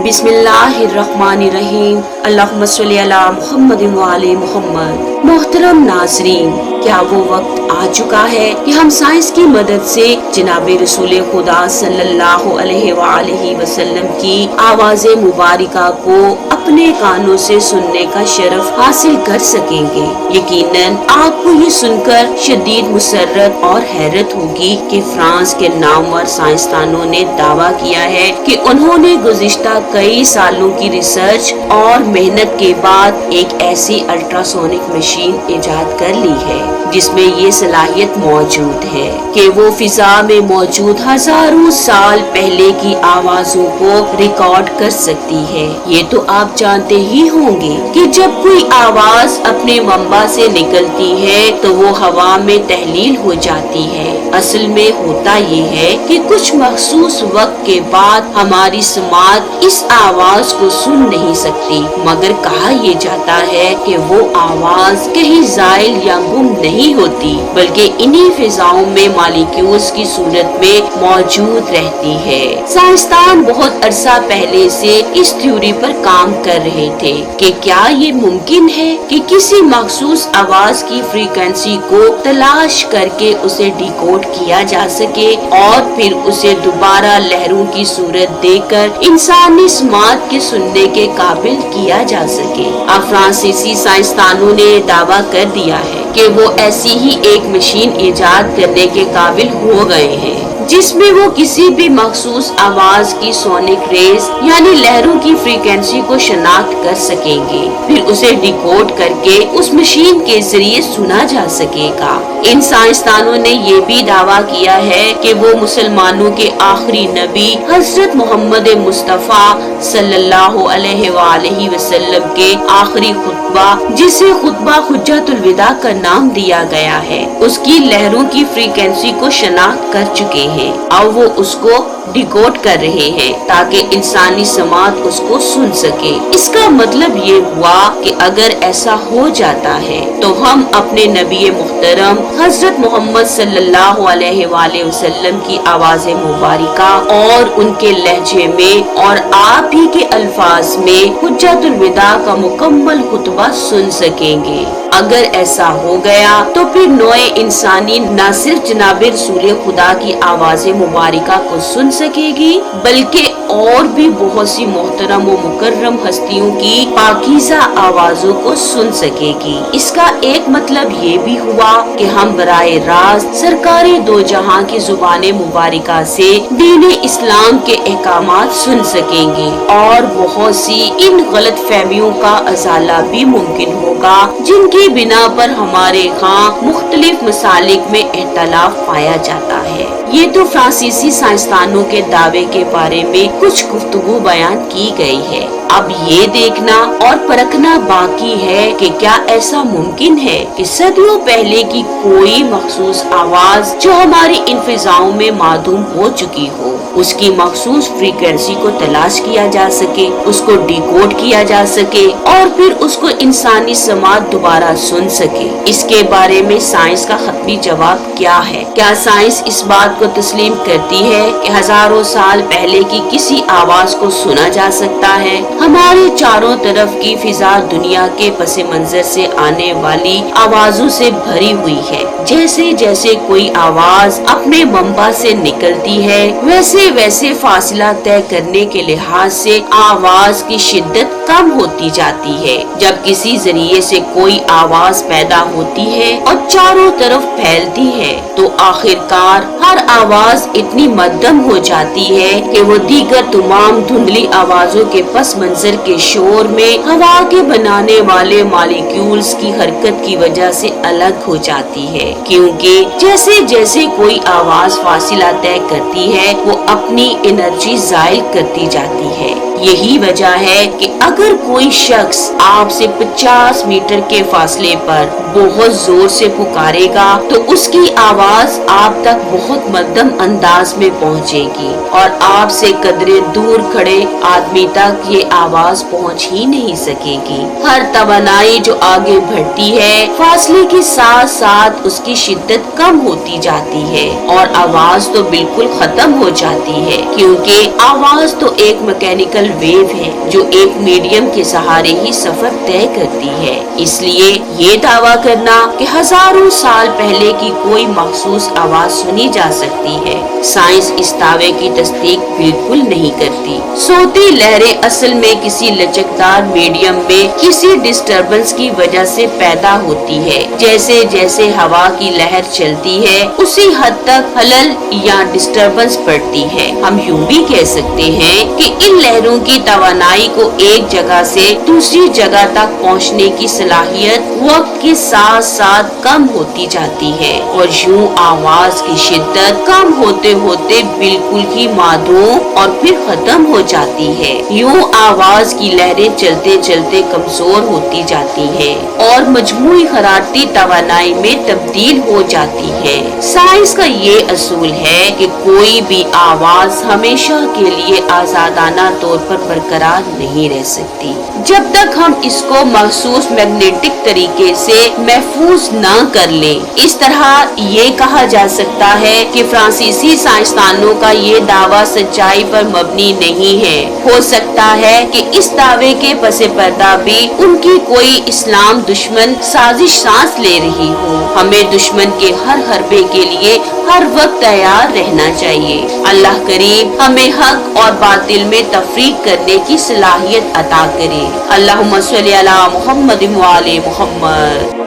बिस्मिल्लाहिर्रहमानिर्रहीम। अल्लाहुम्मा सल्ली अला मुहम्मद व आले मुहम्मद। मोहतरम नाज़रीन, क्या वो वक्त आ चुका है कि हम साइंस की मदद से जनाब रसूल खुदा सल्लल्लाहु अलैहि वसल्लम की आवाज़े मुबारका को अपने कानों से सुनने का शरफ हासिल कर सकेंगे। यकीनन आपको ये सुनकर शदीद मुसर्रत और हैरत होगी कि फ्रांस के नामवर साइंसदानों ने दावा किया है कि उन्होंने गुज़िश्ता कई सालों की रिसर्च और मेहनत के बाद एक ऐसी अल्ट्रासोनिक मशीन इजाद कर ली है जिसमें ये सलाहियत मौजूद है कि वो फिजा में मौजूद हजारों साल पहले की आवाजों को रिकॉर्ड कर सकती है। ये तो आप जानते ही होंगे कि जब कोई आवाज अपने मंबा से निकलती है तो वो हवा में तहलील हो जाती है। असल में होता ये है कि कुछ मखसूस वक्त के बाद हमारी समात इस आवाज को सुन नहीं सकती, मगर कहा ये जाता है कि वो आवाज कहीं जायल या गुम नहीं होती, बल्कि इन्हीं फिजाओं में मॉलिक्यूल्स की सूरत में मौजूद रहती है। साइंसदान बहुत अरसा पहले से इस थ्योरी पर काम कर रहे थे कि क्या ये मुमकिन है कि किसी मखसूस आवाज की फ्रीक्वेंसी को तलाश करके उसे डिकोड किया जा सके और फिर उसे दोबारा लहरों की सूरत देकर इंसानी समात के सुनने के काबिल किया जा सके। अब फ्रांसीसी साइंसदानों ने दावा कर दिया है कि वो ऐसी ही एक मशीन इजाद करने के काबिल हो गए हैं जिसमें वो किसी भी मखसूस आवाज की सोनिक रेज यानी लहरों की फ्रीक्वेंसी को शनाख्त कर सकेंगे, फिर उसे डिकोड करके उस मशीन के जरिए सुना जा सकेगा। इन साइंसदानों ने ये भी दावा किया है कि वो मुसलमानों के आखिरी नबी हजरत मोहम्मद मुस्तफा सल्लल्लाहु अलैहि वसल्लम के आखिरी खुतबा, जिसे खुतबा हुज्जतुल विदा का नाम दिया गया है, उसकी लहरों की फ्रीक्वेंसी को शनाख्त कर चुके हैं। अब वो उसको डिकोड कर रहे हैं ताकि इंसानी समात उसको सुन सके। इसका मतलब ये हुआ कि अगर ऐसा हो जाता है तो हम अपने नबी मुहतरम हजरत मोहम्मद सल्लल्लाहु अलैहि वसल्लम की आवाज़े मुबारका और उनके लहजे में और आप ही के अल्फाज में हुज्जतुल विदा का मुकम्मल खुतबा सुन सकेंगे। अगर ऐसा हो गया तो फिर नौए इंसानी न सिर्फ जनाब रसूल खुदा की आवाज़े मुबारका को सुन सकेगी, बल्कि और भी बहुत सी मोहतरम व मुकर्रम हस्तियों की पाकीज़ा आवाजों को सुन सकेगी। इसका एक मतलब ये भी हुआ कि हम बराए रास्त सरकारे दो जहां की जुबाने मुबारका से दीन इस्लाम के अहकामात सुन सकेंगे और बहुत सी इन गलत फहमियों का अजाला भी मुमकिन होगा जिनकी बिना पर हमारे यहाँ मुख्तलिफ मसालिक में इख्तलाफ पाया जाता है। ये तो फ्रांसीसी साइंसदानों के दावे के बारे में कुछ गुफ्तगू बयान की गई है। अब ये देखना और परखना बाकी है कि क्या ऐसा मुमकिन है कि सदियों पहले की कोई मखसूस आवाज जो हमारी इन फिजाओं में मादूम हो चुकी हो, उसकी मखसूस फ्रीक्वेंसी को तलाश किया जा सके, उसको डिकोड किया जा सके और फिर उसको इंसानी समाज दोबारा सुन सके। इसके बारे में साइंस का खत्मी जवाब क्या है? क्या साइंस इस बात को तस्लीम करती है कि हजारों साल पहले की किसी आवाज को सुना जा सकता है? हमारे चारों तरफ की फिजा दुनिया के पस मंजर से आने वाली आवाजों से भरी हुई है। जैसे जैसे कोई आवाज अपने मंबा से निकलती है, वैसे वैसे फासला तय करने के लिहाज से आवाज की शिद्दत कम होती जाती है। जब किसी जरिए से कोई आवाज पैदा होती है और चारों तरफ फैलती है, तो आखिरकार हर आवाज इतनी मध्यम हो जाती है कि वो दीगर तमाम धुंधली आवाजों के पस मंजर के शोर में हवा के बनाने वाले मॉलिक्यूल्स की हरकत की वजह से अलग हो जाती है, क्योंकि जैसे जैसे कोई आवाज फासिला तय करती है वो अपनी एनर्जी जाहिर करती जाती है। यही वजह है कि अगर कोई शख्स आपसे 50 मीटर के फासले पर बहुत जोर से पुकारेगा तो उसकी आवाज आप तक बहुत मध्यम अंदाज में पहुंचेगी और आपसे कदरे दूर खड़े आदमी तक ये आवाज पहुंच ही नहीं सकेगी। हर तवानाई जो आगे बढ़ती है, फासले के साथ साथ उसकी शिद्दत कम होती जाती है और आवाज तो बिल्कुल खत्म हो जाती है, क्योंकि आवाज तो एक मैकेनिकल ग्रेविटेशनल वेव है जो एक मीडियम के सहारे ही सफर तय करती है। इसलिए ये दावा करना कि हजारों साल पहले की कोई मखसूस आवाज सुनी जा सकती है, साइंस इस दावे की तस्दीक बिल्कुल नहीं करती। सोती लहरें असल में किसी लचकदार मीडियम में किसी डिस्टरबेंस की वजह से पैदा होती है। जैसे जैसे हवा की लहर चलती है उसी हद तक खलल या डिस्टरबेंस बढ़ती है। हम यूं भी कह सकते हैं कि इन लहरों की तवानाई को एक जगह से दूसरी जगह तक पहुंचने की सलाहियत वक्त के साथ साथ कम होती जाती है और यूं आवाज की शिद्दत कम होते होते बिल्कुल ही माधूम और फिर खत्म हो जाती है। यूं आवाज की लहरें चलते चलते कमजोर होती जाती है और मजमूई हरारती तवानाई में तब्दील हो जाती है। साइंस का ये असूल है कि कोई भी आवाज हमेशा के लिए आजादाना तौर पर बरकरार नहीं रह सकती जब तक हम इसको महसूस मैग्नेटिक तरीके से महफूज न कर ले। इस तरह ये कहा जा सकता है कि फ्रांसीसी साइंसदानों का ये दावा सच्चाई पर मबनी नहीं है। हो सकता है कि इस दावे के पसे पर्दा भी उनकी कोई इस्लाम दुश्मन साजिश सांस ले रही हो। हमें दुश्मन के हर हरबे के लिए हर वक्त तैयार रहना चाहिए। अल्लाह करीम हमें हक और बातिल में तफरीक करने की सलाहियत अता करे। अल्लाहुम्मा सल्ली अला मुहम्मद व आले मुहम्मद।